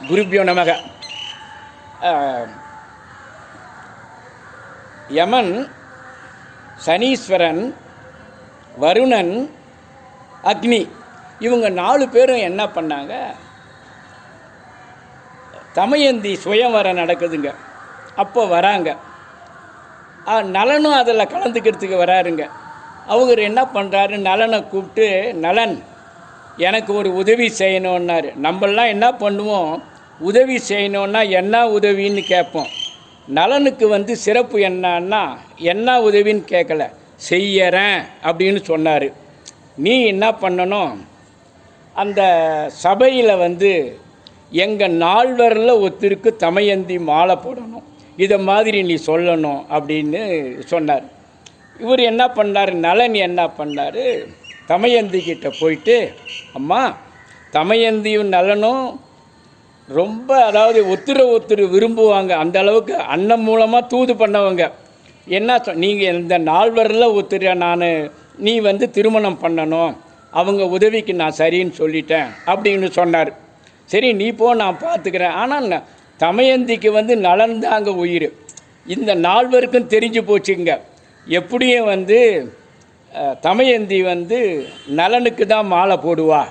குருபியோ நமக. யமன், சனீஸ்வரன், வருணன், அக்னி இவங்க 4 பேரும் என்ன பண்ணாங்க, தமயந்தி சுயம்வரம் நடக்குதுங்க. அப்போ வராங்க. நலனும் அதில் கலந்துக்கிறதுக்கு வராருங்க. அவர் என்ன பண்ணுறாரு, நலனை கூப்பிட்டு, நலன் எனக்கு ஒரு உதவி செய்யணுன்னாரு. நம்மளாம் என்ன பண்ணுவோம், உதவி செய்யணுன்னா என்ன உதவின்னு கேட்போம். நலனுக்கு சிறப்பு என்னன்னா, என்ன உதவின்னு கேட்கல, செய்யறேன் அப்படின்னு சொன்னார். நீ என்ன பண்ணணும், அந்த சபையில் எங்கள் 4 ஒருத்தருக்கு தமயந்தி மாலை போடணும், இதை மாதிரி நீ சொல்லணும் அப்படின்னு சொன்னார். இவர் என்ன பண்ணார், நலன் என்ன பண்ணார், தமயந்தி கிட்ட போயிட்டு, அம்மா தமயந்தியும் நலனும் ரொம்ப, அதாவது ஒருத்தர் விரும்புவாங்க, அந்த அளவுக்கு அண்ணன் மூலமாக தூது பண்ணவங்க. என்ன நீங்கள் இந்த 4 ஒருத்தர் நீ திருமணம் பண்ணணும், அவங்க உதவிக்கு நான் சரின்னு சொல்லிட்டேன் அப்படின்னு சொன்னார். சரி நீ போ, நான் பார்த்துக்கிறேன். ஆனால் தமயந்திக்கு நலன் தாங்க உயிர். இந்த 4 தெரிஞ்சு போச்சுங்க. எப்படியும் தமயந்தி நலனுக்கு தான் மாலை போடுவா,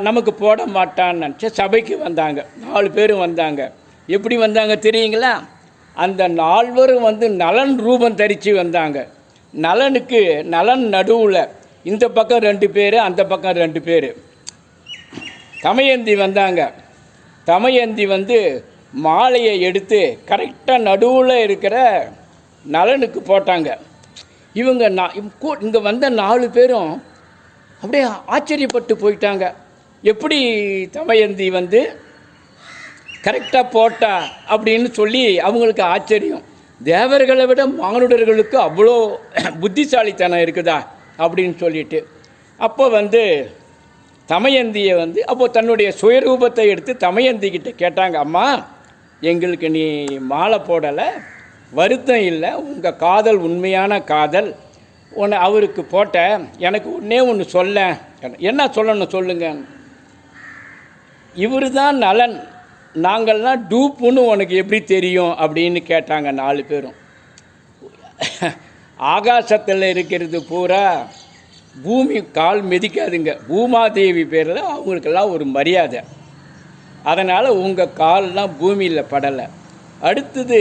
நமக்கு போட மாட்டான்னு நினச்சி சபைக்கு வந்தாங்க. 4 பேரும் வந்தாங்க. எப்படி வந்தாங்க தெரியுங்களா, அந்த 4 நலன் ரூபம் தரித்து வந்தாங்க. நலன் நடுவில், இந்த பக்கம் 2 பேர், அந்த பக்கம் 2 பேர். தமயந்தி வந்தாங்க. தமயந்தி மாலையை எடுத்து கரெக்டாக நடுவில் இருக்கிற நலனுக்கு போட்டாங்க. இவங்க இங்கே வந்த 4 பேரும் அப்படியே ஆச்சரியப்பட்டு போயிட்டாங்க. எப்படி தமயந்தி கரெக்டாக போட்டா அப்படின்னு சொல்லி அவங்களுக்கு ஆச்சரியம். தேவர்களை விட மானுடர்களுக்கு அவ்வளோ புத்திசாலித்தனம் இருக்குதா அப்படின்னு சொல்லிட்டு, அப்போ தமயந்தியை அப்போது தன்னுடைய சுயரூபத்தை எடுத்து தமயந்தி கிட்ட கேட்டாங்க, அம்மா எங்களுக்கு நீ மாலை போடலை, வருத்தம் இல்லை, உங்கள் காதல் உண்மையான காதல், அவருக்கு போட்ட, எனக்கு ஒன்று சொல்ல, என்ன சொல்லணும் சொல்லுங்க. இவர் தான் நலன், நாங்கள்லாம் டூப்புன்னு உனக்கு எப்படி தெரியும் அப்படின்னு கேட்டாங்க 4 பேரும். ஆகாசத்தில் இருக்கிறது பூரா பூமி கால் மிதிக்காதுங்க. பூமாதேவி பேரில் அவங்களுக்கெல்லாம் ஒரு மரியாதை, அதனால் உங்கள் கால்லாம் பூமியில் படலை. அடுத்தது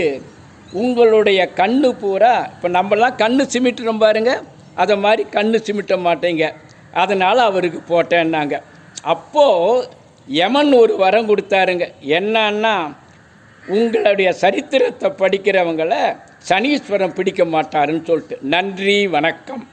உங்களுடைய கண்ணு பூரா, இப்போ நம்மலாம் கண்ணு சிமிட்டுறோம் பாருங்க, அதை மாதிரி கண்ணு சிமிட்ட மாட்டேங்க, அதனால் அவருக்கு போட்டேன்னாங்க. அப்போது யமன் ஒரு வரம் கொடுத்தாருங்க. என்னன்னா, உங்களுடைய சரித்திரத்தை படிக்கிறவங்களை சனீஸ்வரன் பிடிக்க மாட்டாருன்னு சொல்லிட்டு. நன்றி, வணக்கம்.